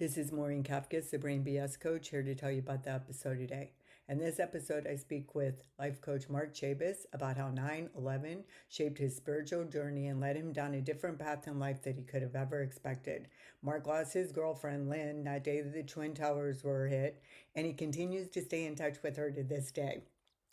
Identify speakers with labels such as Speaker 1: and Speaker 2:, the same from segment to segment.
Speaker 1: This is Maureen Kafkas, the Brain BS coach, here to tell you about the episode today. In this episode, I speak with life coach Mark Chabus about how 9/11 shaped his spiritual journey and led him down a different path in life that he could have ever expected. Mark lost his girlfriend, Lynn, that day that the Twin Towers were hit, and he continues to stay in touch with her to this day.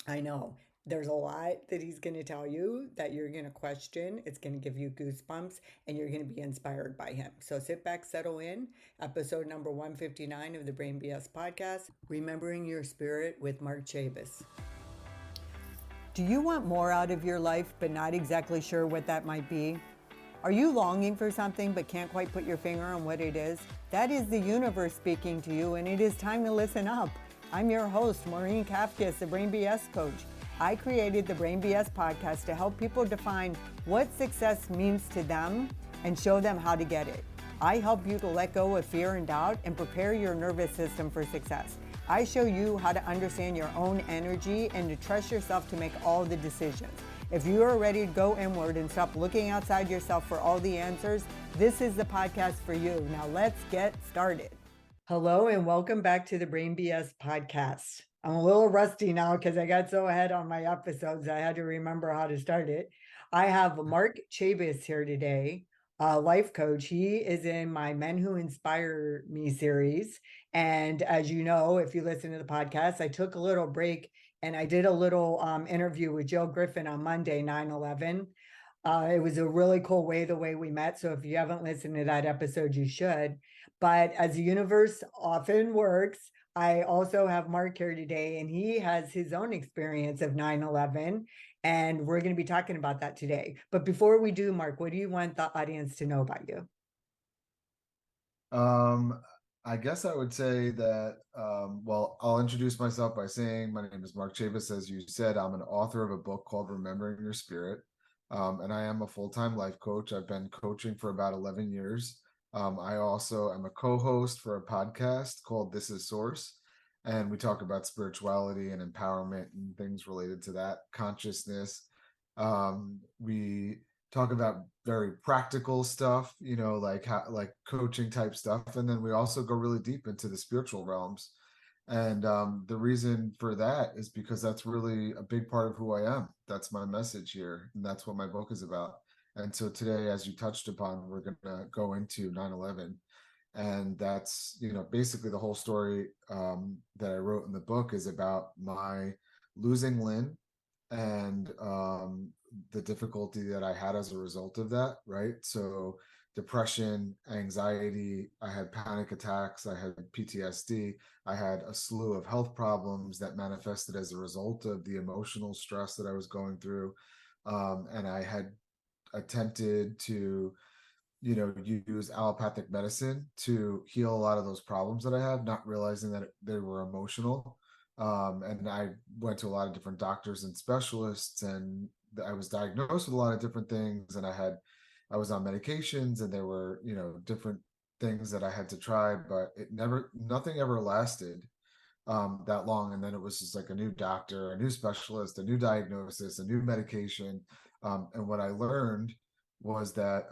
Speaker 1: I know there's a lot that he's going to tell you that you're going to question. It's going to give you goosebumps and you're going to be inspired by him. So sit back, settle in. Episode number 159 of the Brain BS podcast, Remembering Your Spirit with Mark Chabus. Do you want more out of your life but not exactly sure what that might be? Are you longing for something but can't quite put your finger on what it is? That is the universe speaking to you, and it is time to listen up. I'm your host, Maureen Kafkas, the Brain BS coach. I created the Brain BS podcast to help people define what success means to them and show them how to get it. I help you to let go of fear and doubt and prepare your nervous system for success. I show you how to understand your own energy and to trust yourself to make all the decisions. If you are ready to go inward and stop looking outside yourself for all the answers, this is the podcast for you. Now let's get started. Hello and welcome back to the Brain BS podcast. I'm a little rusty now because I got so ahead on my episodes. I had to remember how to start it. I have Mark Chabus here today, a life coach. He is in my Men Who Inspire Me series. And as you know, if you listen to the podcast, I took a little break and I did a little interview with Jill Griffin on Monday, 9/11. It was a really cool the way we met. So if you haven't listened to that episode, you should. But as the universe often works, I also have Mark here today, and he has his own experience of 9/11, and we're going to be talking about that today. But before we do, Mark, what do you want the audience to know about you?
Speaker 2: I guess I would say that, well, I'll introduce myself by saying my name is Mark Chabus. As you said, I'm an author of a book called Remembering Your Spirit. And I am a full-time life coach. I've been coaching for about 11 years. I also am a co-host for a podcast called This Is Source. And we talk about spirituality and empowerment and things related to that, consciousness. We talk about very practical stuff, like like coaching type stuff, and then we also go really deep into the spiritual realms. And the reason for that is because that's really a big part of who I am. That's my message here, and that's what my book is about. And so today, as you touched upon, we're going to go into 9/11, and that's basically the whole story that I wrote in the book is about my losing Lynn and the difficulty that I had as a result of that, right? So depression, anxiety, I had panic attacks, I had PTSD, I had a slew of health problems that manifested as a result of the emotional stress that I was going through. And I had attempted to, use allopathic medicine to heal a lot of those problems that I have, not realizing that they were emotional. And I went to a lot of different doctors and specialists, and I was diagnosed with a lot of different things. And I was on medications, and there were, different things that I had to try, but nothing ever lasted that long. And then it was just like a new doctor, a new specialist, a new diagnosis, a new medication. And what I learned was that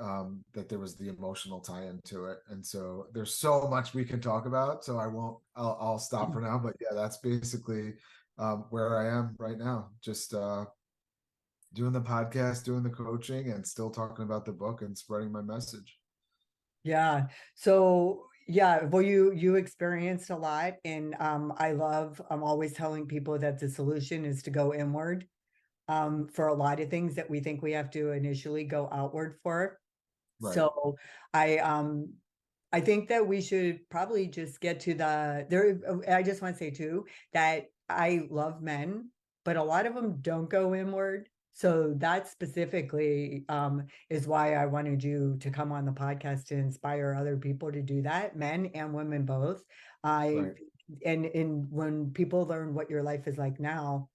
Speaker 2: there was the emotional tie into it. And so there's so much we can talk about, so I'll stop for now. But yeah, that's basically where I am right now, just doing the podcast, doing the coaching, and still talking about the book and spreading my message.
Speaker 1: Yeah. So yeah, well, you experienced a lot, and I'm always telling people that the solution is to go inward. For a lot of things that we think we have to initially go outward for.
Speaker 2: Right.
Speaker 1: So I think that we should probably just get to there. I just want to say too that I love men, but a lot of them don't go inward. So that specifically is why I wanted you to come on the podcast to inspire other people to do that, men and women both. I
Speaker 2: Right.
Speaker 1: and when people learn what your life is like now,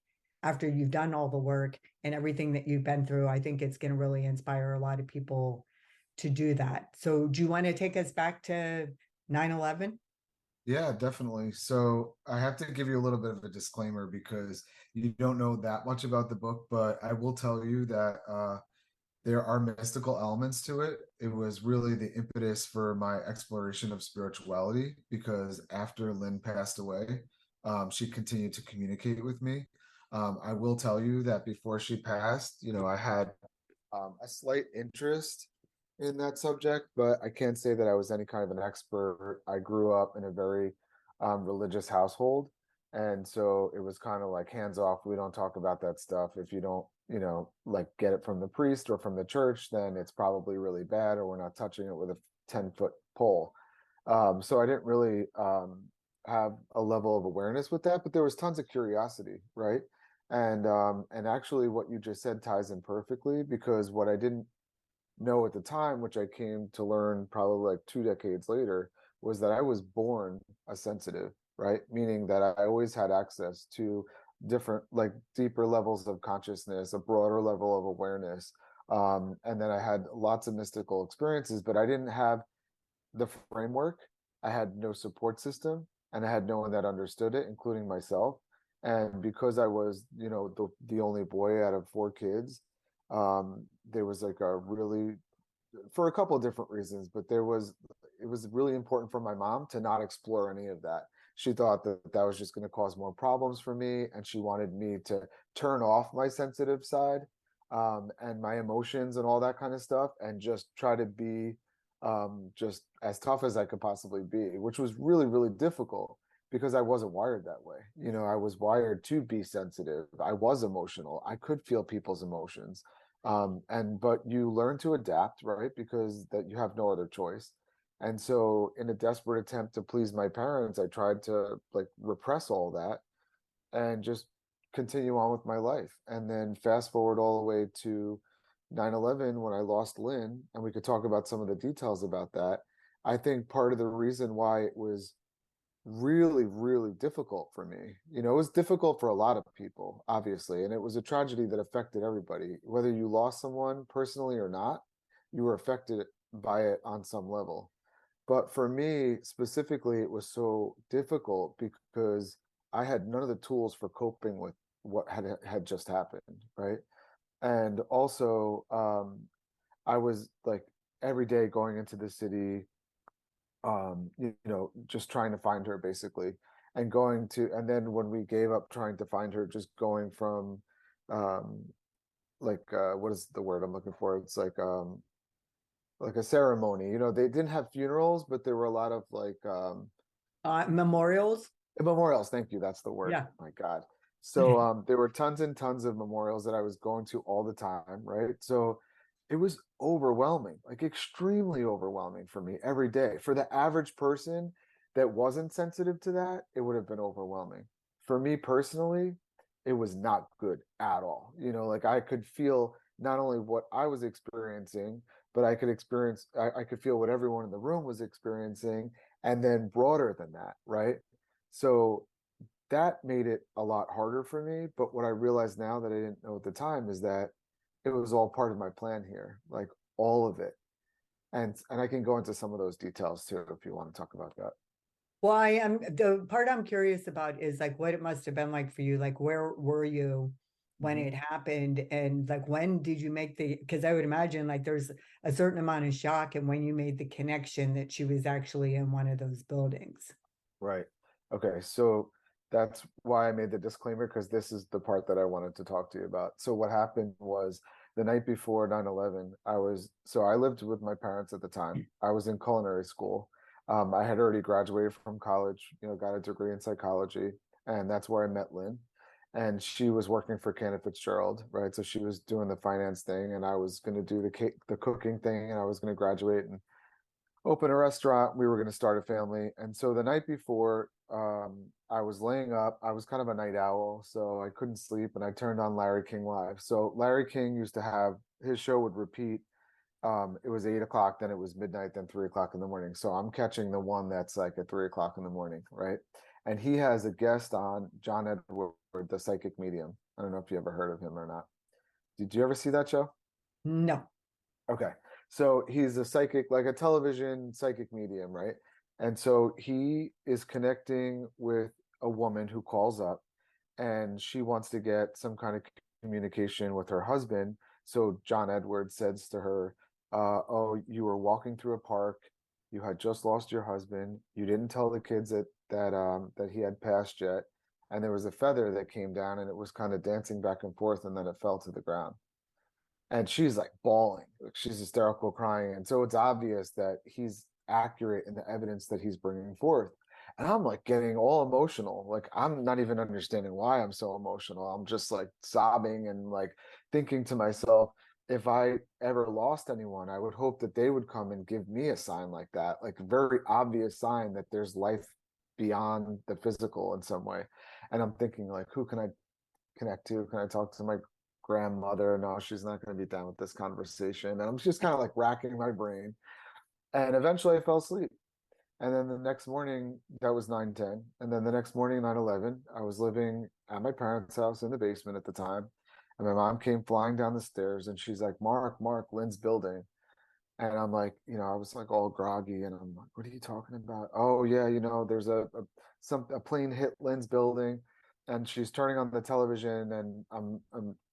Speaker 1: after you've done all the work and everything that you've been through, I think it's going to really inspire a lot of people to do that. So do you want to take us back to 9/11?
Speaker 2: Yeah, definitely. So I have to give you a little bit of a disclaimer because you don't know that much about the book, but I will tell you that There are mystical elements to it. It was really the impetus for my exploration of spirituality because after Lynn passed away, she continued to communicate with me. I will tell you that before she passed, I had a slight interest in that subject, but I can't say that I was any kind of an expert. I grew up in a very religious household. And so it was kind of like hands off. We don't talk about that stuff. If you don't, like get it from the priest or from the church, then it's probably really bad, or we're not touching it with a 10-foot pole. So I didn't really have a level of awareness with that, but there was tons of curiosity, right? And actually what you just said ties in perfectly, because what I didn't know at the time, which I came to learn probably like 2 decades later, was that I was born a sensitive, right? Meaning that I always had access to different, like deeper levels of consciousness, a broader level of awareness. And then I had lots of mystical experiences, but I didn't have the framework. I had no support system, and I had no one that understood it, including myself. And because I was, the only boy out of 4 kids, there was like a really, for a couple of different reasons, but it was really important for my mom to not explore any of that. She thought that that was just going to cause more problems for me, and she wanted me to turn off my sensitive side, and my emotions and all that kind of stuff, and just try to be just as tough as I could possibly be, which was really, really difficult because I wasn't wired that way. I was wired to be sensitive. I was emotional. I could feel people's emotions. But you learn to adapt, right? Because that you have no other choice. And so in a desperate attempt to please my parents, I tried to like repress all that and just continue on with my life. And then fast forward all the way to 9/11 when I lost Lynn, and we could talk about some of the details about that. I think part of the reason why it was really, really difficult for me, it was difficult for a lot of people, obviously, and it was a tragedy that affected everybody. Whether you lost someone personally or not, you were affected by it on some level. But for me specifically, it was so difficult because I had none of the tools for coping with what had just happened, right? And also, I was like every day going into the city, just trying to find her basically, and then when we gave up trying to find her, just going from, um, what is the word I'm looking for? It's like a ceremony. They didn't have funerals, but there were a lot of
Speaker 1: Memorials.
Speaker 2: memorials. Thank you. That's the word.
Speaker 1: Yeah.
Speaker 2: My God. So there were tons and tons of memorials that I was going to all the time, right? So it was overwhelming, like extremely overwhelming for me every day. For the average person that wasn't sensitive to that, it would have been overwhelming. For me personally, it was not good at all. Like I could feel not only what I was experiencing, but I could feel what everyone in the room was experiencing, and then broader than that, right? So that made it a lot harder for me. But what I realize now that I didn't know at the time is that it was all part of my plan here, like all of it. And I can go into some of those details too if you want to talk about that.
Speaker 1: Well, I am the part I'm curious about is like what it must have been like for you. Like, where were you when
Speaker 2: Mhm.
Speaker 1: it happened? And like, when did you make because I would imagine like there's a certain amount of shock and when you made the connection that she was actually in one of those buildings.
Speaker 2: Right. Okay. So that's why I made the disclaimer, because this is the part that I wanted to talk to you about. So what happened was the night before 9/11, I lived with my parents at the time. I was in culinary school. I had already graduated from college, got a degree in psychology, and that's where I met Lynn. And she was working for Cantor Fitzgerald, right? So she was doing the finance thing, and I was going to do the cooking thing, and I was going to graduate and open a restaurant. We were going to start a family. And so the night before, I was laying up. I was kind of a night owl, so I couldn't sleep, and I turned on Larry King Live. So Larry King used to have his show would repeat. It was 8 o'clock, then it was midnight, then 3 o'clock in the morning. So I'm catching the one that's like at 3 o'clock in the morning, right? And he has a guest on, John Edward, the psychic medium. I don't know if you ever heard of him or not. Did you ever see that show?
Speaker 1: No.
Speaker 2: Okay. So he's a psychic, like a television psychic medium, right? And so he is connecting with a woman who calls up, and she wants to get some kind of communication with her husband
Speaker 3: So John Edwards says to her, "Oh, you were walking through a park. You had just lost your husband. You didn't tell the kids that he had passed yet, and there was a feather that came down, and it was kind of dancing back and forth, and then it fell to the ground." And she's like bawling, like she's hysterical, crying, and so it's obvious that he's accurate in the evidence that he's bringing forth. And I'm like getting all emotional, like I'm not even understanding why I'm so emotional. I'm just like sobbing and like thinking to myself, if I ever lost anyone, I would hope that they would come and give me a sign like that, like a very obvious sign that there's life beyond the physical in some way. And I'm thinking, like, who can I connect to? Can I talk to my grandmother? No, she's not going to be down with this conversation. And I'm just kind of like racking my brain. And eventually I fell asleep. And then the next morning, that was 9:10. And then the next morning, 9:11, I was living at my parents' house in the basement at the time. And my mom came flying down the stairs and she's like, Mark, Lynn's building. And I'm like, I was like all groggy and I'm like, what are you talking about? Oh yeah, there's a plane hit Lynn's building and she's turning on the television and I'm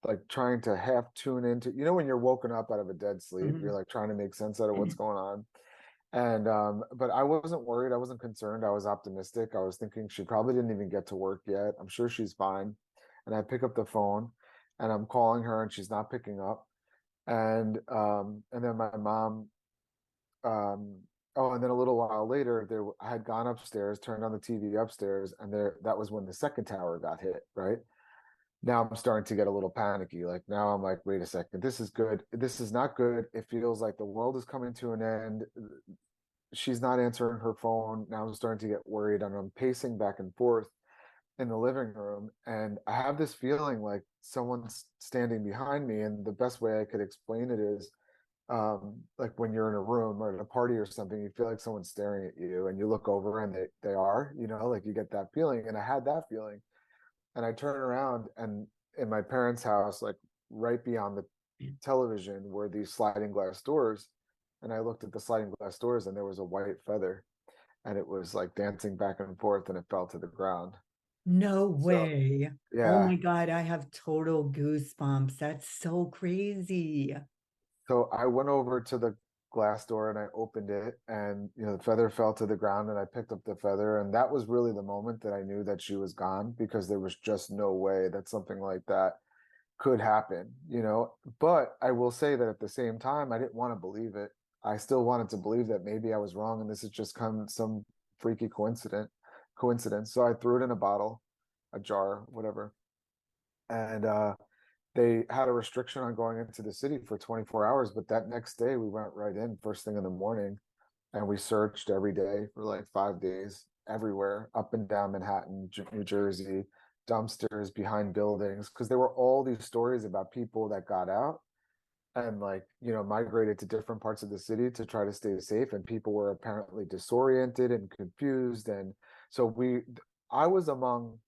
Speaker 3: like trying to half tune into, when you're woken up out of a dead sleep,
Speaker 1: Mhm.
Speaker 3: you're like trying to make sense out of what's going on. And but I wasn't worried, I wasn't concerned, I was optimistic. I was thinking she probably didn't even get to work yet. I'm sure she's fine. And I pick up the phone and I'm calling her and she's not picking up. And then my mom, oh, and then a little while later, I had gone upstairs, turned on the TV upstairs, and that was when the second tower got hit, right? Now I'm starting to get a little panicky. Like now I'm like, wait a second, this is good. This is not good. It feels like the world is coming to an end. She's not answering her phone. Now I'm starting to get worried and I'm pacing back and forth in the living room. And I have this feeling like someone's standing behind me. And the best way I could explain it is like when you're in a room or at a party or something, you feel like someone's staring at you and you look over and they are, like you get that feeling. And I had that feeling. And I turn around and in my parents' house, like right beyond the television were these sliding glass doors. And I looked at the sliding glass doors and there was a white feather and it was like dancing back and forth and it fell to the ground.
Speaker 1: No
Speaker 3: So
Speaker 1: way. Oh
Speaker 3: yeah.
Speaker 1: my God, I have total goosebumps. That's so crazy.
Speaker 3: So I went over to the glass door and I opened it and the feather fell to the ground and I picked up the feather and that was really the moment that I knew that she was gone because there was just no way that something like that could happen. But I will say that at the same time I didn't want to believe it. I still wanted to believe that maybe I was wrong and this is just some freaky coincidence. So I threw it in a bottle, a jar, whatever. And they had a restriction on going into the city for 24 hours, but that next day we went right in first thing in the morning and we searched every day for like 5 days, everywhere, up and down Manhattan, New Jersey, dumpsters, behind buildings, because there were all these stories about people that got out and like, migrated to different parts of the city to try to stay safe. And people were apparently disoriented and confused. And so I was among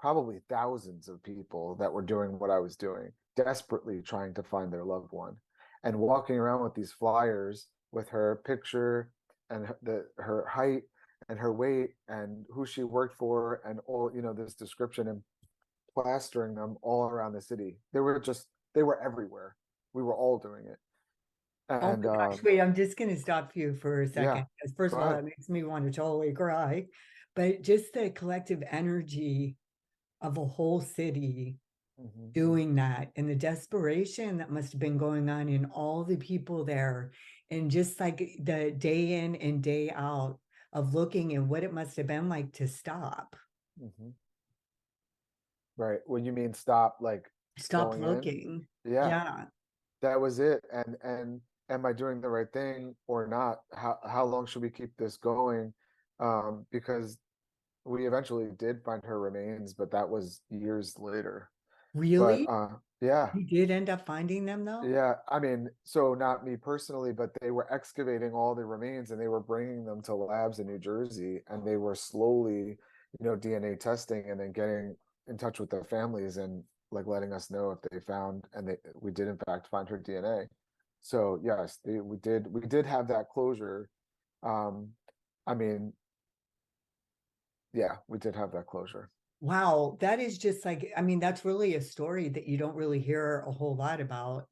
Speaker 3: probably thousands of people that were doing what I was doing, desperately trying to find their loved one and walking around with these flyers with her picture and her height and her weight and who she worked for and all, this description and plastering them all around the city. They were everywhere. We were all doing it.
Speaker 1: Oh
Speaker 3: And
Speaker 1: my gosh, wait, I'm just going to stop you for a
Speaker 3: yeah,
Speaker 1: second. Because first
Speaker 3: go
Speaker 1: of all,
Speaker 3: ahead.
Speaker 1: it makes me want to totally cry. But just the collective energy of a whole city
Speaker 3: Hmm.
Speaker 1: doing that and the desperation that must have been going on in all the people there. And just like the day in and day out of looking and what it must have been like to stop,
Speaker 3: Hmm. Right. When you mean stop, like
Speaker 1: stop
Speaker 3: going in?
Speaker 1: looking.
Speaker 3: Yeah.
Speaker 1: Yeah.
Speaker 3: That was it. And am I doing the right thing or not? How long should we keep this going? Because we eventually did find her remains, but that was years later. But
Speaker 1: Really?
Speaker 3: yeah,
Speaker 1: You did end up finding them though?
Speaker 3: yeah. I mean, so not me personally, but they were excavating all the remains and they were bringing them to labs in New Jersey, and they were slowly, DNA testing and then getting in touch with their families and like letting us know if they found, and we did in fact find her DNA. So yes, we did have that closure. Um, I mean, yeah, we did have that closure.
Speaker 1: Wow, that is just like, I mean, that's really a story that you don't really hear a whole lot about.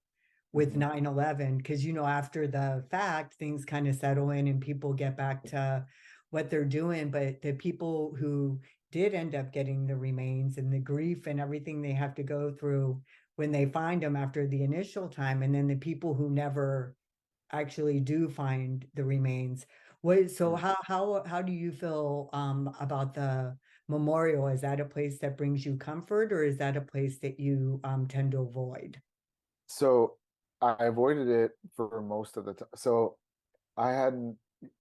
Speaker 1: with 9/11, because after the fact things kind of settle in and people get back to what they're doing, but the people who did end up getting the remains and the grief and everything they have to go through when they find them after the initial time, and then the people who never actually do find the remains. So
Speaker 3: Mm.
Speaker 1: how do you feel about the memorial? Is that a place that brings you comfort, or is that a place that you tend to avoid?
Speaker 3: So I avoided it for most of the time. So I hadn't,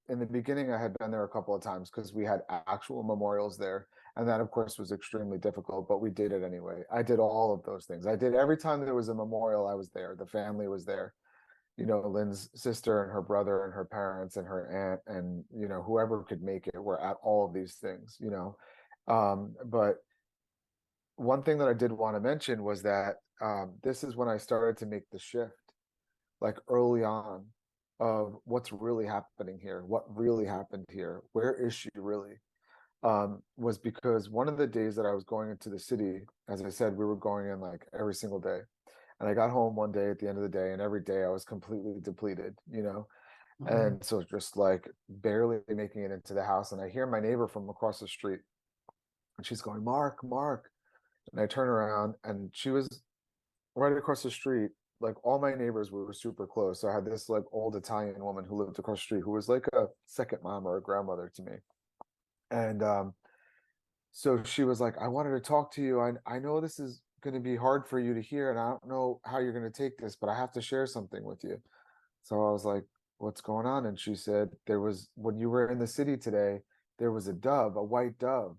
Speaker 3: in the beginning, I had been there a couple of times because we had actual memorials there. And that, of course, was extremely difficult, but we did it anyway. I did all of those things. I did every time there was a memorial, I was there. The family was there. Lynn's sister and her brother and her parents and her aunt and, whoever could make it were at all of these things. But one thing that I did want to mention was that this is when I started to make the shift, like early on, of what's really happening here, what really happened here, where is she really? Was because one of the days that I was going into the city, as I said, we were going in like every single day. And I got home one day at the end of the day, and every day I was completely depleted.
Speaker 1: Mhm.
Speaker 3: And so just like barely making it into the house. And I hear my neighbor from across the street, and she's going, Mark, Mark. And I turn around, and she was right across the street. Like all my neighbors were super close. So I had this like old Italian woman who lived across the street who was like a second mom or a grandmother to me. And so she was like, I wanted to talk to you. I know this is going to be hard for you to hear, and I don't know how you're going to take this, but I have to share something with you. So I was like, what's going on? And she said, when you were in the city today, there was a dove, a white dove,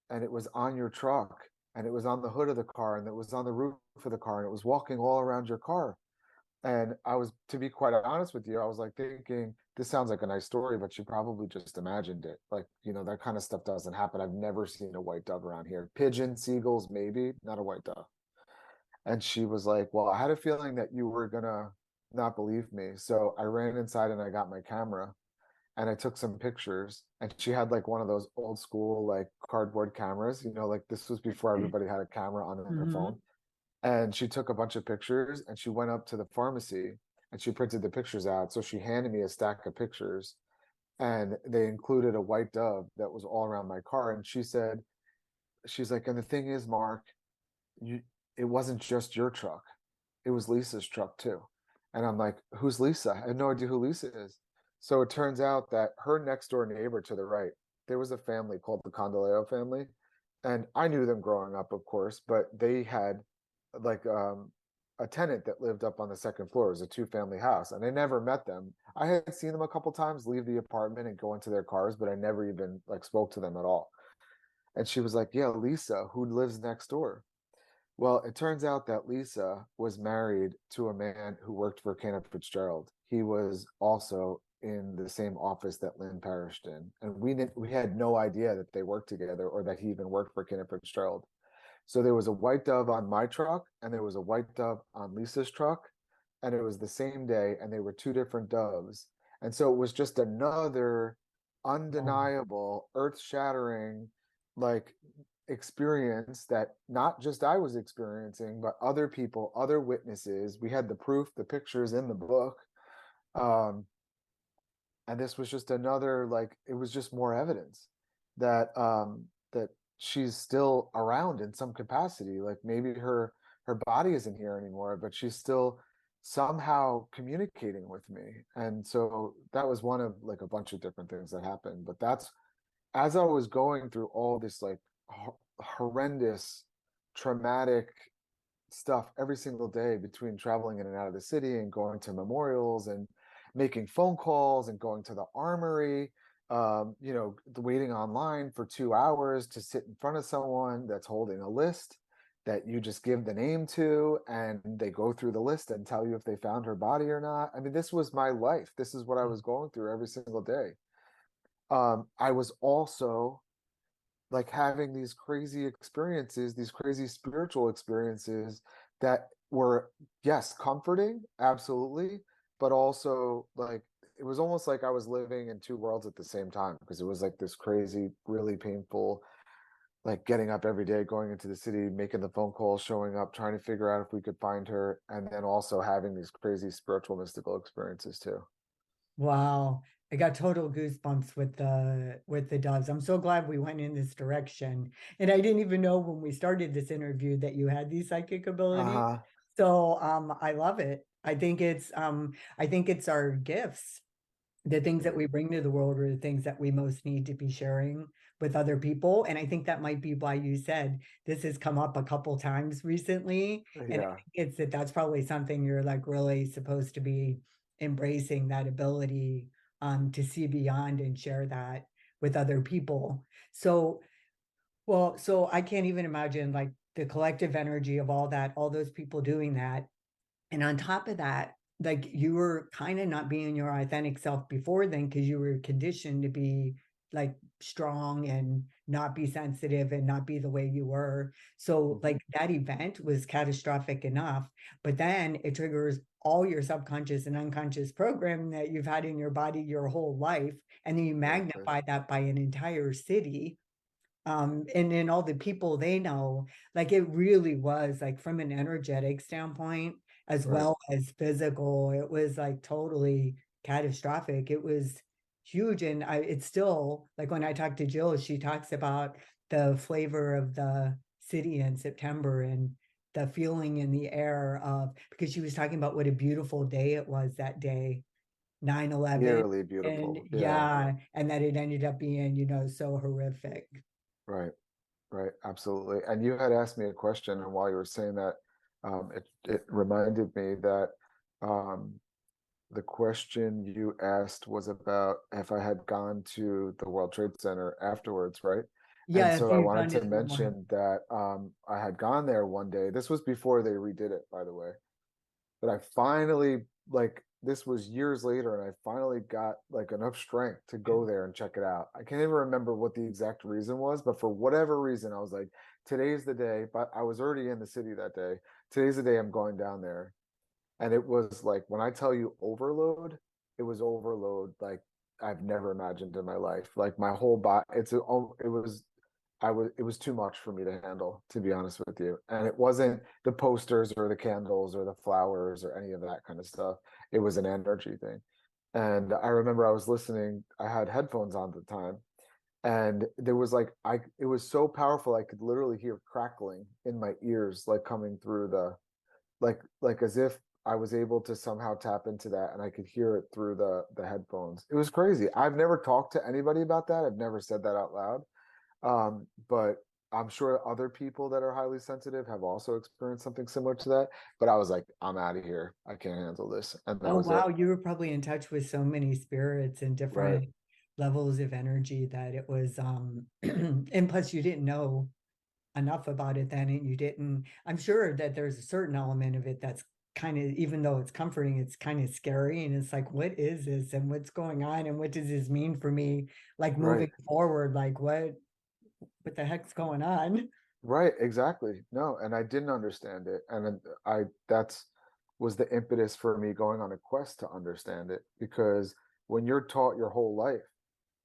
Speaker 3: and it was on your truck, and it was on the hood of the car, and it was on the roof of the car, and it was walking all around your car. And I was, to be quite honest with you, I was like thinking, this sounds like a nice story, but she probably just imagined it. Like, that kind of stuff doesn't happen. I've never seen a white dove around here. Pigeon, seagulls, maybe, not a white dove. And she was like, well, I had a feeling that you were gonna not believe me. So I ran inside and I got my camera and I took some pictures. And she had like one of those old school, like cardboard cameras, like this was before everybody had a camera on their
Speaker 1: Mhm.
Speaker 3: phone. And she took a bunch of pictures and she went up to the pharmacy and she printed the pictures out. So she handed me a stack of pictures and they included a white dove that was all around my car. And she's like, and the thing is, Mark, you it wasn't just your truck. It was Lisa's truck too. And I'm like, who's Lisa? I had no idea who Lisa is. So it turns out that her next door neighbor to the right, there was a family called the Condoleo family. And I knew them growing up, of course, but they had like a tenant that lived up on the second floor. It was a two-family house, and I never met them. I had seen them a couple times leave the apartment and go into their cars, but I never even like spoke to them at all. And she was like, yeah, Lisa, who lives next door. Well, it turns out that Lisa was married to a man who worked for Cantor Fitzgerald. He was also in the same office that Lynn perished in, and we had no idea that they worked together or that he even worked for Cantor Fitzgerald. So there was a white dove on my truck, and there was a white dove on Lisa's truck, and it was the same day, and they were two different doves. And so it was just another
Speaker 1: Oh.
Speaker 3: undeniable, earth-shattering, like experience that not just I was experiencing, but other people, other witnesses. We had the proof, the pictures in the book. Um, and this was just another, like, it was just more evidence that she's still around in some capacity. Like maybe her body isn't here anymore, but she's still somehow communicating with me. And so that was one of like a bunch of different things that happened. But that's as I was going through all this like horrendous, traumatic stuff every single day between traveling in and out of the city and going to memorials and making phone calls and going to the armory, waiting online for 2 hours to sit in front of someone that's holding a list that you just give the name to and they go through the list and tell you if they found her body or not. I mean, this was my life. This is what I was going through every single day. I was also like having these crazy experiences, these crazy spiritual experiences that were, yes, comforting, absolutely, but also like it was almost like I was living in two worlds at the same time because it was like this crazy, really painful, like getting up every day, going into the city, making the phone calls, showing up, trying to figure out if we could find her, and then also having these crazy spiritual mystical experiences too.
Speaker 1: Wow. I got total goosebumps with the doves. I'm so glad we went in this direction. And I didn't even know when we started this interview that you had these psychic abilities.
Speaker 3: Uh-huh.
Speaker 1: So I love it. I think it's our gifts. The things that
Speaker 3: Yeah.
Speaker 1: we bring to the world are the things that we most need to be sharing with other people. And I think that might be why you said this has come up a couple times recently. And I
Speaker 3: Yeah.
Speaker 1: think it's that's probably something you're like really supposed to be embracing, that ability to see beyond and share that with other people. So so I can't even imagine like the collective energy of all that, all those people doing that. And on top of that, like you were kind of not being your authentic self before then because you were conditioned to be like strong and not be sensitive and not be the way you were. So
Speaker 3: Mhm.
Speaker 1: like that event was catastrophic enough, but then it triggers all your subconscious and unconscious programming that you've had in your body your whole life. And then you
Speaker 3: Exactly.
Speaker 1: magnify that by an entire city, and then all the people they know, like it really was like from an energetic standpoint as
Speaker 3: Right.
Speaker 1: well as physical, it was like totally catastrophic. It was huge. And it's still like when I talk to Jill, she talks about the flavor of the city in September and the feeling in the air of, because she was talking about what a beautiful day it was that day, 9/11.
Speaker 3: Eerily
Speaker 1: And
Speaker 3: beautiful. Yeah.
Speaker 1: yeah, and that it ended up being, so horrific.
Speaker 3: Right. Right. Absolutely. And you had asked me a question, and while you were saying that, it reminded me that um, the question you asked was about if I had gone to the World Trade Center afterwards, right? And
Speaker 1: Yeah, if
Speaker 3: so I
Speaker 1: you've
Speaker 3: wanted
Speaker 1: gone to
Speaker 3: to
Speaker 1: the memorial.
Speaker 3: mention that I had gone there one day. This was before they redid it, by the way. But I finally, like, this was years later, and I finally got like enough strength to go there and check it out. I can't even remember what the exact reason was, but for whatever reason, I was like, today's the day. But I was already in the city that day. Today's the day I'm going down there. And it was like, when I tell you overload, it was overload like I've never imagined in my life. Like my whole body, it was it was too much for me to handle, to be honest with you. And it wasn't the posters or the candles or the flowers or any of that kind of stuff. It was an energy thing. And I remember I was listening, I had headphones on at the time, and there was like it was so powerful I could literally hear crackling in my ears, like coming through the like as if I was able to somehow tap into that and I could hear it through the headphones. It was crazy. I've never talked to anybody about that. I've never said that out loud. But I'm sure other people that are highly sensitive have also experienced something similar to that. But I was like, I'm out of here. I can't handle this. And that
Speaker 1: Oh,
Speaker 3: was it.
Speaker 1: wow. You were probably in touch with so many spirits and
Speaker 3: Right.
Speaker 1: different levels of energy that it was, and plus you didn't know enough about it then, and you didn't, I'm sure that there's a certain element of it that's kind of, even though it's comforting, it's kind of scary. And it's like, what is this? And what's going on? And what does this mean for me? Like
Speaker 3: Right.
Speaker 1: moving forward, like what the heck's going on?
Speaker 3: Right, exactly. No, and I didn't understand it. And then that's was the impetus for me going on a quest to understand it. Because when you're taught your whole life,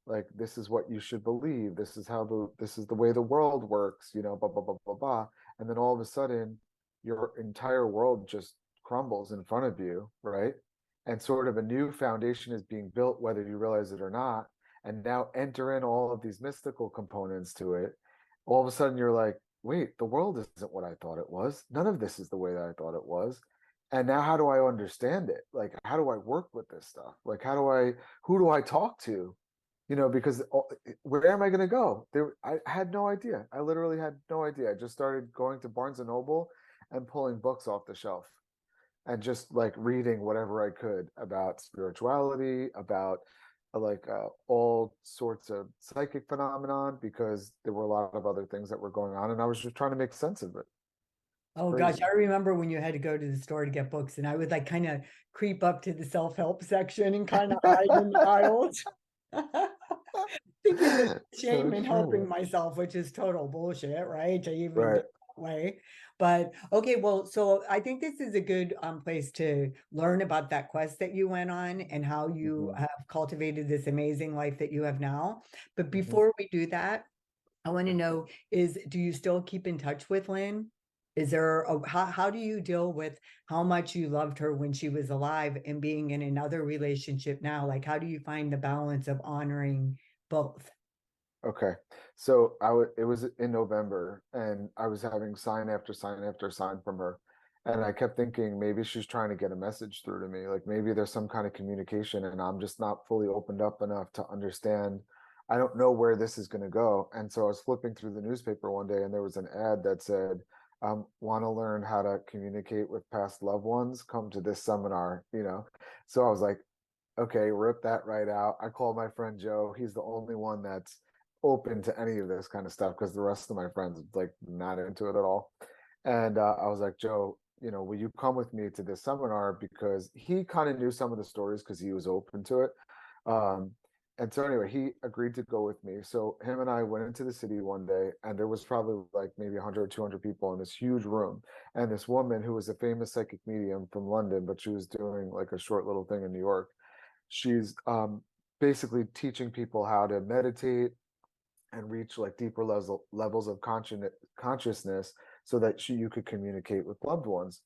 Speaker 3: like this is what you should believe, this is the way the world works, blah blah blah blah blah. And then all of a sudden your entire world just crumbles in front of you, right? And sort of a new foundation is being built, whether you realize it or not. And now enter in all of these mystical components to it. All of a sudden you're like, wait, the world isn't what I thought it was. None of this is the way that I thought it was. And now how do I understand it? Like, how do I work with this stuff? Like, who do I talk to? Because where am I going to go? I had no idea. I literally had no idea. I just started going to Barnes and Noble and pulling books off the shelf and just like reading whatever I could about spirituality, about all sorts of psychic phenomenon, because there were a lot of other things that were going on, and I was just trying to make sense of it. It's
Speaker 1: Oh gosh,
Speaker 3: crazy.
Speaker 1: I remember when you had to go to the store to get books, and I would like kind of creep up to the self-help section and kind of hide in the aisles. Thinking that
Speaker 3: So
Speaker 1: shame in
Speaker 3: true.
Speaker 1: helping myself, which is total bullshit, right? To even
Speaker 3: Right.
Speaker 1: get that way. But okay, well, so I think this is a good place to learn about that quest that you went on and how you
Speaker 3: Hmm.
Speaker 1: have cultivated this amazing life that you have now. But
Speaker 3: Hmm.
Speaker 1: before we do that, I want to know do you still keep in touch with Lynn? Is there how do you deal with how much you loved her when she was alive and being in another relationship now? Like, how do you find the balance of honoring both?
Speaker 3: Okay. So it was in November and I was having sign after sign after sign from her. And I kept thinking maybe she's trying to get a message through to me. Like maybe there's some kind of communication and I'm just not fully opened up enough to understand. I don't know where this is going to go. And so I was flipping through the newspaper one day and there was an ad that said, want to learn how to communicate with past loved ones? Come to this seminar, you know? So I was like, okay, rip that right out. I called my friend Joe. He's the only one that's open to any of this kind of stuff because the rest of my friends like not into it at all. And I was like, Joe, you know, will you come with me to this seminar? Because he kind of knew some of the stories because he was open to it. Um, and so anyway, he agreed to go with me. So him and I went into the city one day, and there was probably like maybe 100 or 200 people in this huge room. And this woman who was a famous psychic medium from London, but she was doing like a short little thing in New York. She's basically teaching people how to meditate and reach like deeper levels of consciousness so that you could communicate with loved ones.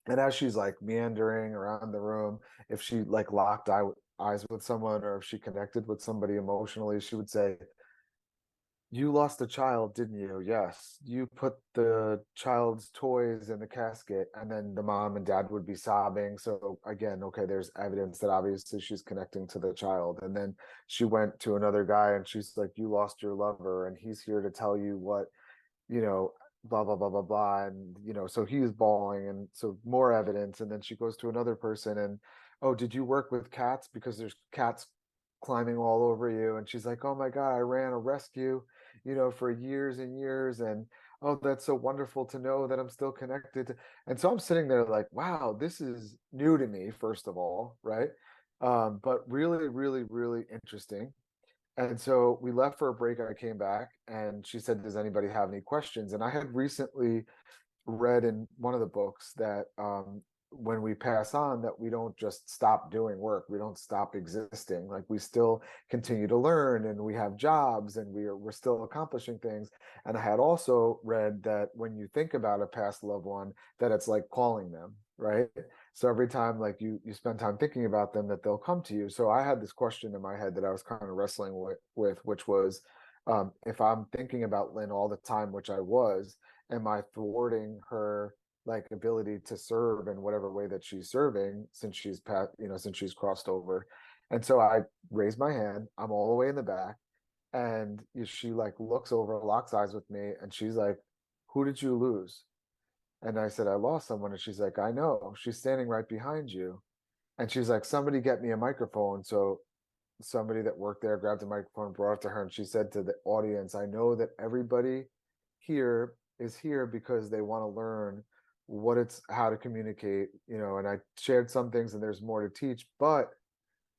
Speaker 3: And as she's like meandering around the room, if she like eyes with someone or if she connected with somebody emotionally, she would say, you lost a child, didn't you? Yes. You put the child's toys in the casket, and then the mom and dad would be sobbing. So again, okay, there's evidence that obviously she's connecting to the child. And then she went to another guy and she's like, you lost your lover, and he's here to tell you what, you know, blah, blah, blah, blah, blah. And, you know, so he's bawling, and so more evidence. And then she goes to another person and, oh, did you work with cats? Because there's cats climbing all over you. And she's like, oh my God, I ran a rescue, you know, for years and years. And oh, that's so wonderful to know that I'm still connected. And so I'm sitting there like, wow, this is new to me, first of all, right? But really, really, really interesting. And so we left for a break. I came back and she said, does anybody have any questions? And I had recently read in one of the books that when we pass on, that we don't just stop doing work, we don't stop existing, like we still continue to learn and we have jobs and we're still accomplishing things. And I had also read that when you think about a past loved one, that it's like calling them, right? So every time like you spend time thinking about them, that they'll come to you. So I had this question in my head that I was kind of wrestling with which was, if I'm thinking about Lynn all the time, which I was, am I thwarting her like ability to serve in whatever way that she's serving since she's since she's crossed over? And so I raise my hand. I'm all the way in the back, and she like looks over, locks eyes with me, and she's like, "Who did you lose?" And I said, "I lost someone." And she's like, "I know. She's standing right behind you." And she's like, "Somebody get me a microphone." So somebody that worked there grabbed a microphone, brought it to her, and she said to the audience, I know that everybody here is here because they want to learn how to communicate, you know, and I shared some things and there's more to teach, but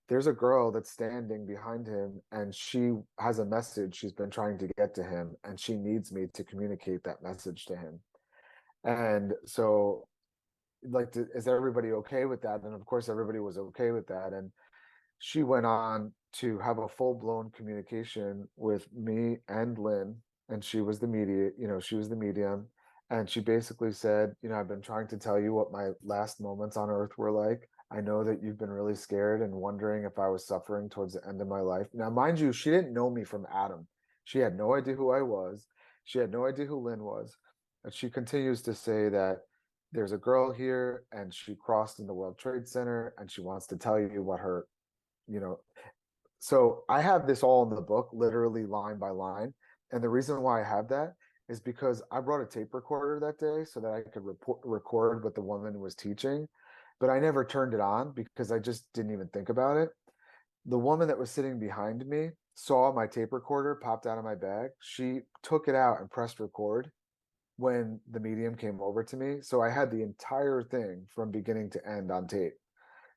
Speaker 3: there's a girl that's standing behind him and she has a message she's been trying to get to him and she needs me to communicate that message to him. And so like, is everybody okay with that? And of course everybody was okay with that. And she went on to have a full-blown communication with me and Lynn, and she was the she was the medium. And she basically said, I've been trying to tell you what my last moments on earth were like. I know that you've been really scared and wondering if I was suffering towards the end of my life. Now, mind you, she didn't know me from Adam. She had no idea who I was. She had no idea who Lynn was. And she continues to say that there's a girl here and she crossed in the World Trade Center and she wants to tell you what her you know so I have this all in the book, literally line by line. And the reason why I have that is because I brought a tape recorder that day so that I could record what the woman was teaching, but I never turned it on because I just didn't even think about it. The woman that was sitting behind me saw my tape recorder popped out of my bag. She took it out and pressed record when the medium came over to me, so I had the entire thing from beginning to end on tape.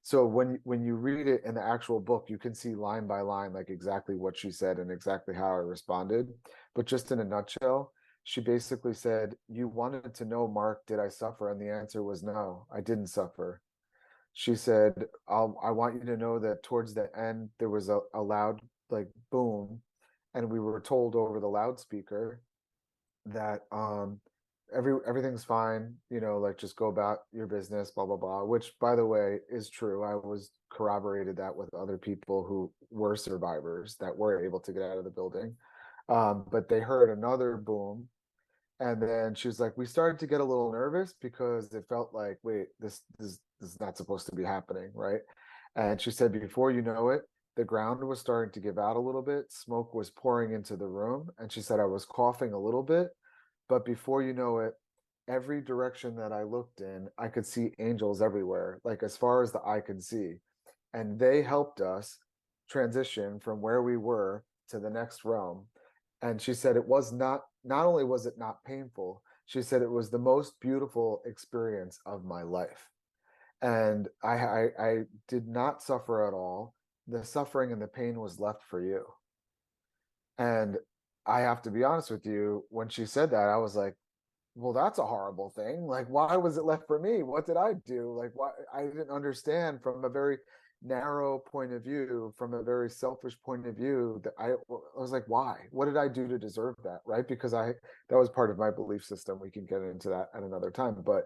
Speaker 3: So when you read it in the actual book, you can see line by line, like exactly what she said and exactly how I responded. But just in a nutshell, she basically said, you wanted to know, Mark, did I suffer? And the answer was no, I didn't suffer. She said, I want you to know that towards the end, there was a loud like boom. and we were told over the loudspeaker that everything's fine, like just go about your business, blah blah blah, which by the way is true. I was corroborated that with other people who were survivors that were able to get out of the building. But they heard another boom, and then she was like, we started to get a little nervous because it felt like, wait, this is not supposed to be happening, right? And she said, before you know it, the ground was starting to give out a little bit. Smoke was pouring into the room. And she said, I was coughing a little bit. But before you know it, every direction that I looked in, I could see angels everywhere, like as far as the eye could see. And they helped us transition from where we were to the next realm. And she said it was not only was it not painful, she said it was the most beautiful experience of my life. And I did not suffer at all. The suffering and the pain was left for you. And I have to be honest with you, when she said that, I was like, well, that's a horrible thing. Like, why was it left for me? What did I do? Like, why? I didn't understand from a very narrow point of view, from a very selfish point of view, that I was like, why? What did I do to deserve that? Right? Because that was part of my belief system. We can get into that at another time. But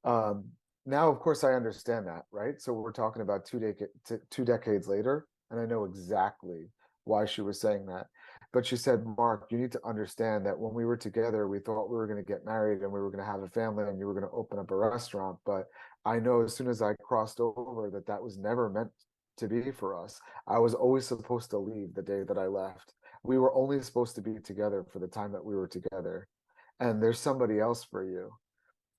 Speaker 3: um, now, of course, I understand that, right? So we're talking about 2 decades later, and I know exactly why she was saying that. But she said, Mark, you need to understand that when we were together, we thought we were going to get married and we were going to have a family and you were going to open up a restaurant. But I know as soon as I crossed over that was never meant to be for us. I was always supposed to leave the day that I left. We were only supposed to be together for the time that we were together. And there's somebody else for you,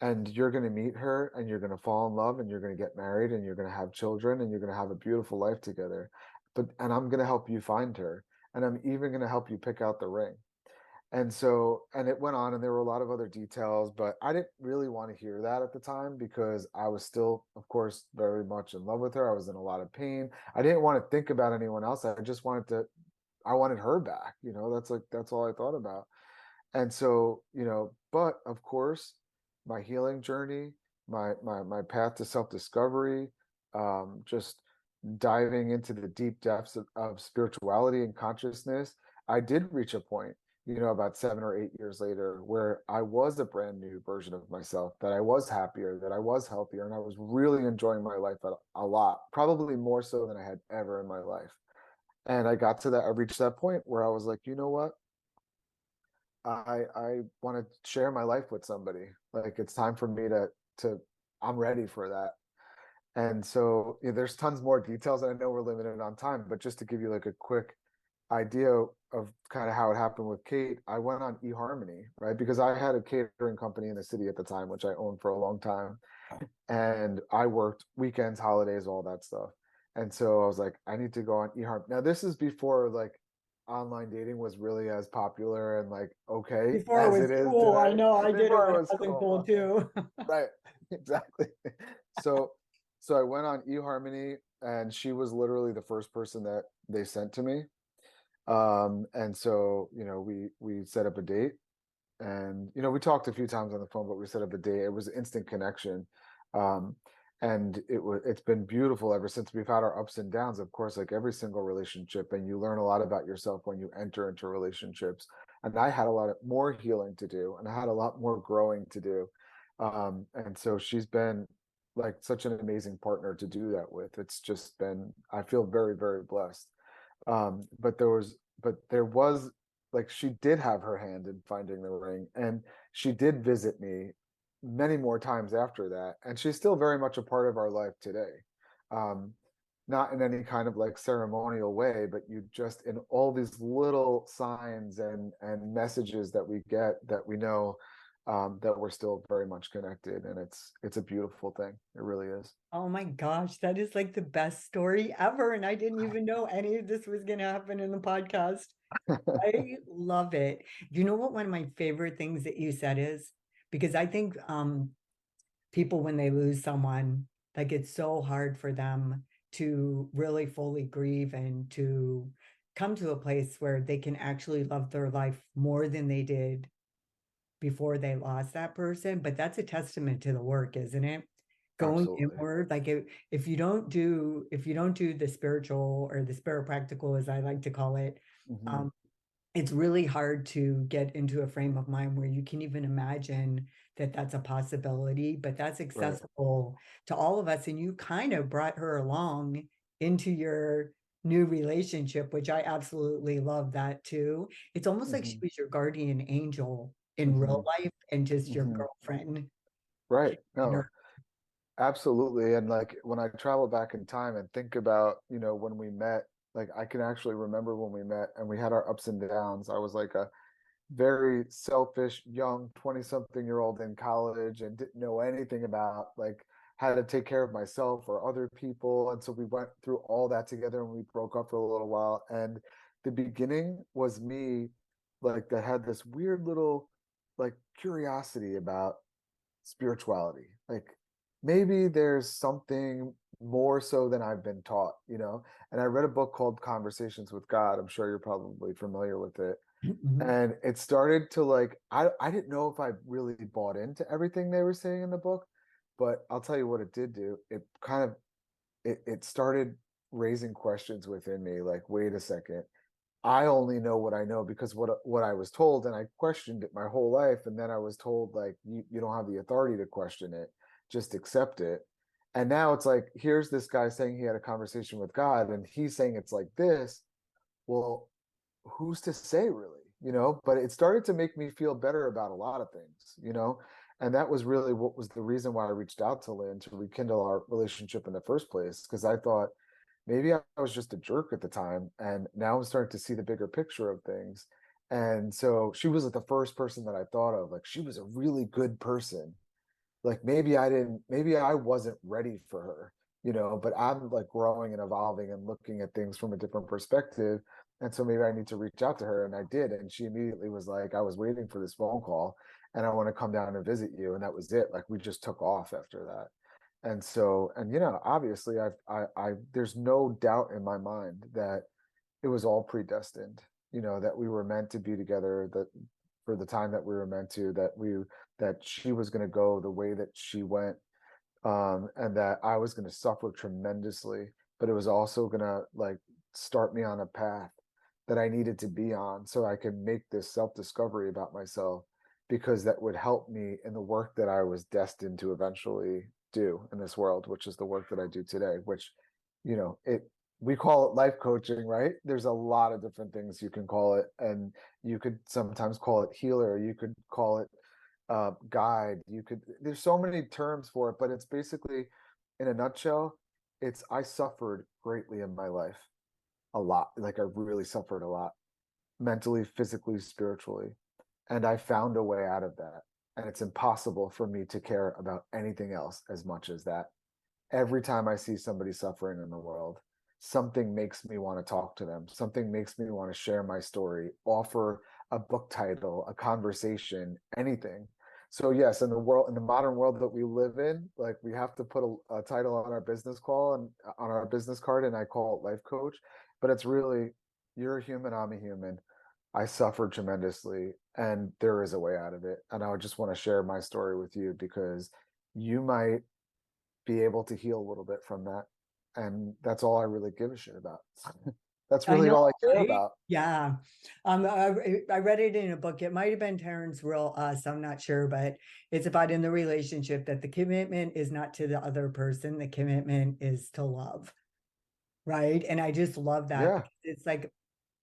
Speaker 3: and you're going to meet her and you're going to fall in love and you're going to get married and you're going to have children and you're going to have a beautiful life together. And I'm going to help you find her, and I'm even going to help you pick out the ring. And so, and it went on, and there were a lot of other details, but I didn't really want to hear that at the time because I was still, of course, very much in love with her. I was in a lot of pain. I didn't want to think about anyone else. I wanted her back. That's all I thought about. And so, but of course, my healing journey, my path to self-discovery, just diving into the deep depths of spirituality and consciousness, I did reach a point, about 7 or 8 years later, where I was a brand new version of myself, that I was happier, that I was healthier, and I was really enjoying my life a lot, probably more so than I had ever in my life. And I reached that point where I was like, you know what? I want to share my life with somebody. Like, it's time for me to I'm ready for that. And so there's tons more details, and I know we're limited on time, but just to give you like a quick idea of kind of how it happened with Kate, I went on eHarmony, right? Because I had a catering company in the city at the time, which I owned for a long time. And I worked weekends, holidays, all that stuff. And so I was like, I need to go on eHarmony. Now, this is before like online dating was really as popular and like okay
Speaker 1: Before it
Speaker 3: as
Speaker 1: was
Speaker 3: it is
Speaker 1: cool. I
Speaker 3: today.
Speaker 1: know I did it
Speaker 3: Before
Speaker 1: when
Speaker 3: it
Speaker 1: it
Speaker 3: was
Speaker 1: wasn't
Speaker 3: cool.
Speaker 1: cool too.
Speaker 3: Right. Exactly. So I went on eHarmony, and she was literally the first person that they sent to me. And so, we set up a date, and we talked a few times on the phone, but we set up a date. It was instant connection. Um, and it's been beautiful ever since. We've had our ups and downs, of course, like every single relationship, and you learn a lot about yourself when you enter into relationships. And I had a lot of more healing to do, and I had a lot more growing to do. And so she's been like such an amazing partner to do that with. It's just been, I feel very, very blessed. But there was like, she did have her hand in finding the ring, and she did visit me many more times after that, and she's still very much a part of our life today. um Not in any kind of like ceremonial way, but you just, in all these little signs and messages that we get, that we know that we're still very much connected, and it's a beautiful thing. It really is.
Speaker 1: Oh my gosh, that is like the best story ever. And I didn't even know any of this was going to happen in the podcast. I love it. You know what one of my favorite things that you said is? Because I think people, when they lose someone, like it's so hard for them to really fully grieve and to come to a place where they can actually love their life more than they did before they lost that person. But that's a testament to the work, isn't it? Going
Speaker 3: Absolutely.
Speaker 1: inward, like if you don't do the spiritual or the spirit practical, as I like to call it,
Speaker 3: Hmm.
Speaker 1: um, it's really hard to get into a frame of mind where you can even imagine that that's a possibility, but that's
Speaker 3: Right.
Speaker 1: accessible to all of us. And you kind of brought her along into your new relationship, which I absolutely love that too. It's almost like she
Speaker 3: Hmm.
Speaker 1: was your guardian angel in real
Speaker 3: Hmm.
Speaker 1: life and just your
Speaker 3: Hmm.
Speaker 1: girlfriend.
Speaker 3: Right.
Speaker 1: In
Speaker 3: No,
Speaker 1: her.
Speaker 3: absolutely. And like when I travel back in time and think about, when we met, like I can actually remember when we met and we had our ups and downs. I was like a very selfish young 20 something year old in college and didn't know anything about like how to take care of myself or other people, and so we went through all that together and we broke up for a little while. And the beginning was me like that had this weird little like curiosity about spirituality, like maybe there's something more so than I've been taught, and I read a book called Conversations with God. I'm sure you're probably familiar with it.
Speaker 1: Mhm.
Speaker 3: And it started to like I didn't know if I really bought into everything they were saying in the book, but I'll tell you what it did do. It kind of it started raising questions within me like, wait a second. I only know what I know because what I was told, and I questioned it my whole life, and then I was told like you don't have the authority to question it, just accept it. And now it's like here's this guy saying he had a conversation with God and he's saying it's like this. Well, who's to say really, but it started to make me feel better about a lot of things, and that was really what was the reason why I reached out to Lynn to rekindle our relationship in the first place, because I thought maybe I was just a jerk at the time and now I'm starting to see the bigger picture of things. And so she was like the first person that I thought of, like she was a really good person. Like maybe I wasn't ready for her, but I'm like growing and evolving and looking at things from a different perspective. And so maybe I need to reach out to her. And I did. And she immediately was like, I was waiting for this phone call and I want to come down and visit you. And that was it. Like we just took off after that. And so, and obviously there's no doubt in my mind that it was all predestined, that we were meant to be together, that for the time that we were meant to, that she was going to go the way that she went, and that I was going to suffer tremendously, but it was also going to like start me on a path that I needed to be on so I could make this self-discovery about myself, because that would help me in the work that I was destined to eventually do in this world, which is the work that I do today, which, it we call it life coaching, right? There's a lot of different things you can call it, and you could sometimes call it healer, you could call it guide, there's so many terms for it, but it's basically, in a nutshell, it's I suffered greatly in my life, a lot, like I really suffered a lot, mentally, physically, spiritually, and I found a way out of that. And it's impossible for me to care about anything else as much as that. Every time I see somebody suffering in the world, something makes me want to talk to them. Something makes me want to share my story, offer a book title, a conversation, anything. So yes, in the modern world that we live in, like we have to put a title on our business call and on our business card, and I call it life coach. But it's really, you're a human, I'm a human. I suffered tremendously, and there is a way out of it. And I would just want to share my story with you because you might be able to heal a little bit from that. And that's all I really give a shit about. That's
Speaker 1: I
Speaker 3: really
Speaker 1: know,
Speaker 3: all I care
Speaker 1: right?
Speaker 3: about.
Speaker 1: Yeah. I read it in a book. It might have been Terrence Real Us, I'm not sure, but it's about in the relationship that the commitment is not to the other person, the commitment is to love. Right. And I just love that
Speaker 3: Yeah.
Speaker 1: because it's like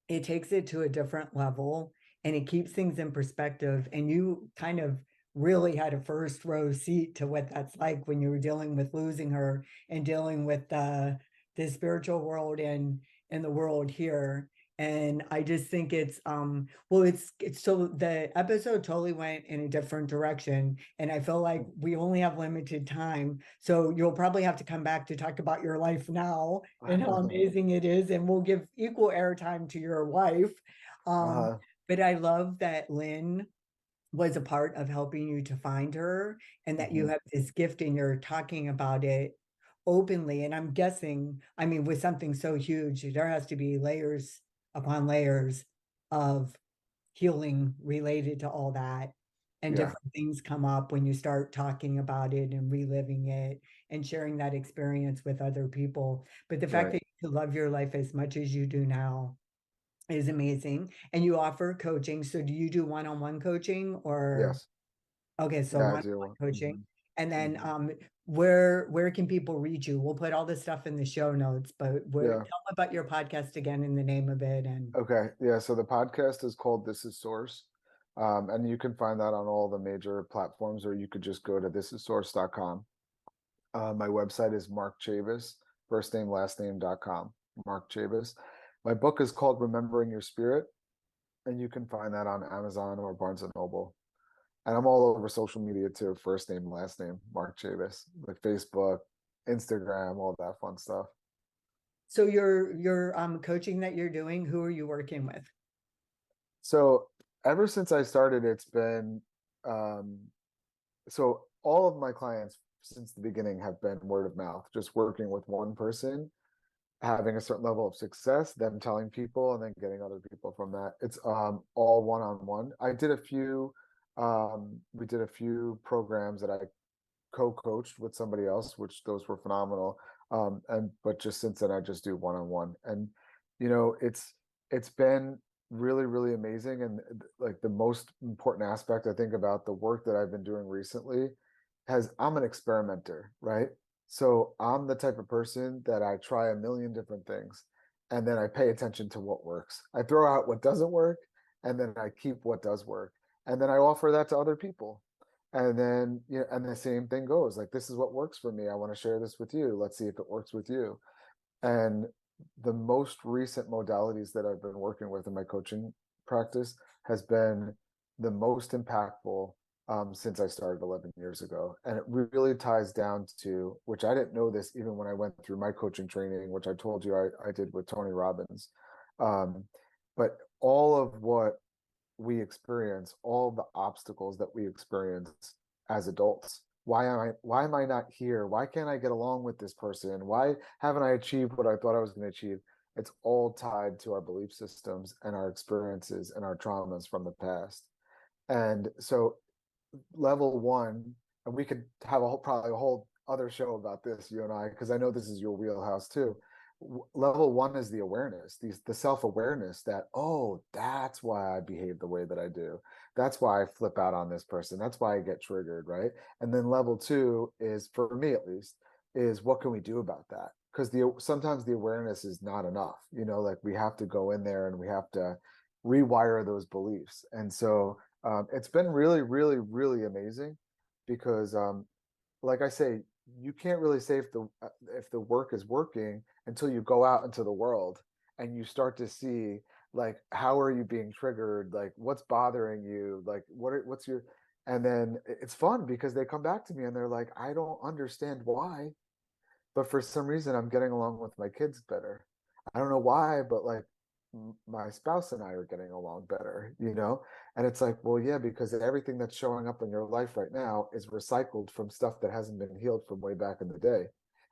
Speaker 1: it takes it to a different level and it keeps things in perspective. And you kind of really had a first row seat to what that's like when you were dealing with losing her and dealing with the spiritual world and the world here. And I just think it's well, it's so the episode totally went in a different direction. And I feel like we only have limited time. So you'll probably have to come back to talk about your life now and how amazing it is. And we'll give equal airtime to your wife. Um,
Speaker 3: uh,
Speaker 1: but I love that Lynn was a part of helping you to find her and that you
Speaker 3: mhm.
Speaker 1: have this gift and you're talking about it openly. And I'm guessing, I mean, with something so huge, there has to be layers upon layers of healing related to all that. And
Speaker 3: Yeah.
Speaker 1: different things come up when you start talking about it and reliving it and sharing that experience with other people. But the fact
Speaker 3: Right.
Speaker 1: that you love your life as much as you do now is amazing. And you offer coaching. So do you do one-on-one coaching or?
Speaker 3: Yes.
Speaker 1: Okay, so
Speaker 3: Yeah, I
Speaker 1: one-on-one
Speaker 3: do.
Speaker 1: coaching.
Speaker 3: Mhm.
Speaker 1: And then
Speaker 3: Mhm.
Speaker 1: where can people reach you? We'll put all this stuff in the show notes, but tell
Speaker 3: Yeah.
Speaker 1: them about your podcast again and the name of it. And
Speaker 3: Okay. Yeah. So the podcast is called This Is Source. And you can find that on all the major platforms, or you could just go to thisissource.com. My website is Mark Chabus, first name, last name.com. Mark Chabus. My book is called Remembering Your Spirit, and you can find that on Amazon or Barnes and Noble. And I'm all over social media too, first name, last name, Mark Chabus, like Facebook, Instagram, all that fun stuff.
Speaker 1: so your coaching that you're doing, who are you working with?
Speaker 3: So ever since I started, it's been um, so all of my clients since the beginning have been word of mouth, just working with one person, having a certain level of success, them telling people, and then getting other people from that. It's all one-on-one. We did a few programs that I co-coached with somebody else, which those were phenomenal. But just since then, I just do one-on-one, and it's been really, really amazing. And like the most important aspect I think about the work that I've been doing recently has I'm an experimenter, right? So I'm the type of person that I try a million different things, and then I pay attention to what works. I throw out what doesn't work, and then I keep what does work, and then I offer that to other people. And then, and the same thing goes like, this is what works for me. I want to share this with you. Let's see if it works with you. And the most recent modalities that I've been working with in my coaching practice has been the most impactful since I started 11 years ago. And it really ties down to, which I didn't know this even when I went through my coaching training, which I told you I did with Tony Robbins. Um, but all of what we experience, all the obstacles that we experience as adults. Why am I not here? Why can't I get along with this person? Why haven't I achieved what I thought I was going to achieve? It's all tied to our belief systems and our experiences and our traumas from the past. And so level one, and we could have probably a whole other show about this, you and I, because I know this is your wheelhouse too. Level one is the awareness, the self-awareness that, oh, that's why I behave the way that I do. That's why I flip out on this person. That's why I get triggered, right? And then level two is, for me at least, is what can we do about that? Because sometimes the awareness is not enough. Like we have to go in there and we have to rewire those beliefs. And so it's been really, really, really amazing because, like I say, you can't really say if the work is working until you go out into the world and you start to see like how are you being triggered, like what's bothering you, like what's your, and then it's fun because they come back to me and they're like, I don't understand why, but for some reason I'm getting along with my kids better. I don't know why, but like my spouse and I are getting along better. And it's like, well, yeah, because everything that's showing up in your life right now is recycled from stuff that hasn't been healed from way back in the day.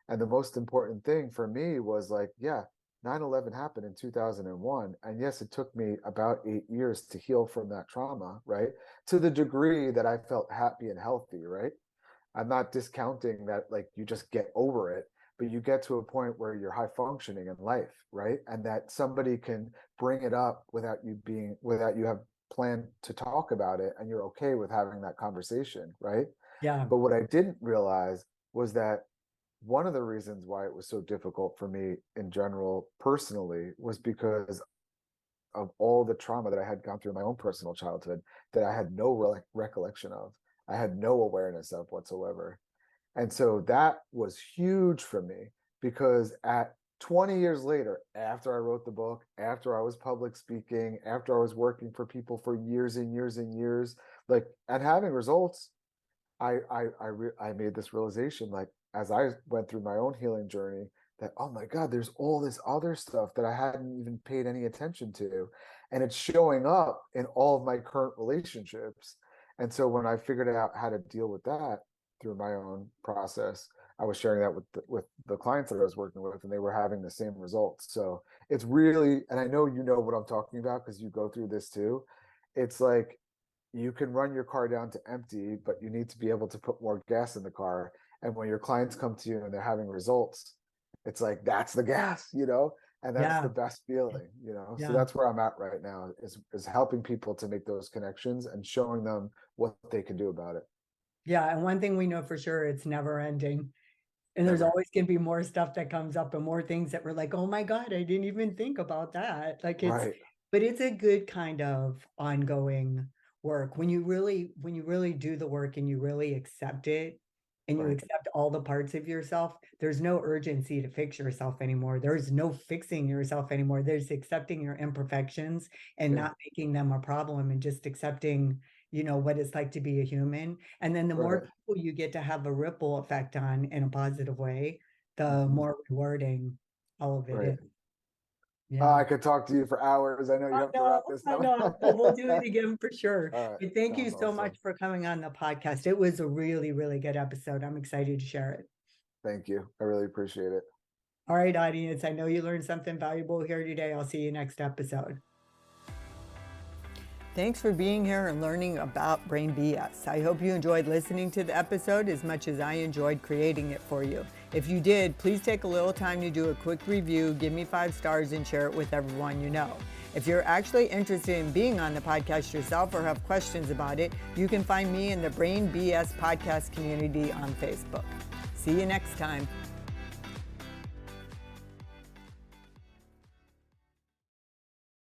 Speaker 3: And the most important thing for me was like, yeah, 9/11 happened in 2001. And yes, it took me about 8 years to heal from that trauma, right? To the degree that I felt happy and healthy, right? I'm not discounting that like you just get over it, but you get to a point where you're high functioning in life, right? And that somebody can bring it up without you have planned to talk about it and you're okay with having that conversation, right?
Speaker 1: Yeah.
Speaker 3: But what I didn't realize was that one of the reasons why it was so difficult for me in general personally was because of all the trauma that I had gone through in my own personal childhood that I had no recollection of. I had no awareness of whatsoever. And so that was huge for me because at 20 years later, after I wrote the book, after I was public speaking, after I was working for people for years and years and years, like and having results, I made this realization, like as I went through my own healing journey, that oh my God, there's all this other stuff that I hadn't even paid any attention to, and it's showing up in all of my current relationships. And so when I figured out how to deal with that through my own process, I was sharing that with the clients that I was working with, and they were having the same results. So it's really, and I know you know what I'm talking about because you go through this too. It's like you can run your car down to empty, but you need to be able to put more gas in the car. And when your clients come to you and they're having results, it's like, that's the gas, And that's
Speaker 1: Yeah.
Speaker 3: the best feeling, you know? So
Speaker 1: Yeah.
Speaker 3: that's where I'm at right now is helping people to make those connections and showing them what they can do about it.
Speaker 1: Yeah. And one thing we know for sure, it's never ending. And there's
Speaker 3: Never.
Speaker 1: always going to be more stuff that comes up and more things that we're like, oh my God, I didn't even think about that. Like
Speaker 3: Right.
Speaker 1: but it's a good kind of ongoing work when you really do the work and you really accept it and you
Speaker 3: Right.
Speaker 1: accept all the parts of yourself. There's no urgency to fix yourself anymore. There's no fixing yourself anymore. There's accepting your imperfections and
Speaker 3: Yeah.
Speaker 1: not making them a problem and just accepting, what it's like to be a human. And then the more
Speaker 3: Right.
Speaker 1: people you get to have a ripple effect on in a positive way, the
Speaker 3: Mhm.
Speaker 1: more rewarding all of it
Speaker 3: Right.
Speaker 1: is. Yeah.
Speaker 3: I could talk to you for hours. I know you have to wrap this
Speaker 1: I
Speaker 3: up.
Speaker 1: know. Well, we'll do it again for sure.
Speaker 3: All right.
Speaker 1: But thank you
Speaker 3: Sounds
Speaker 1: so much
Speaker 3: awesome.
Speaker 1: for coming on the podcast. It was a really, really good episode. I'm excited to share it.
Speaker 3: Thank you. I really appreciate it.
Speaker 1: All right, audience. I know you learned something valuable here today. I'll see you next episode. Thanks for being here and learning about Brain BS. I hope you enjoyed listening to the episode as much as I enjoyed creating it for you. If you did, please take a little time to do a quick review, give me 5 stars, and share it with everyone you know. If you're actually interested in being on the podcast yourself or have questions about it, you can find me in the Brain BS podcast community on Facebook. See you next time.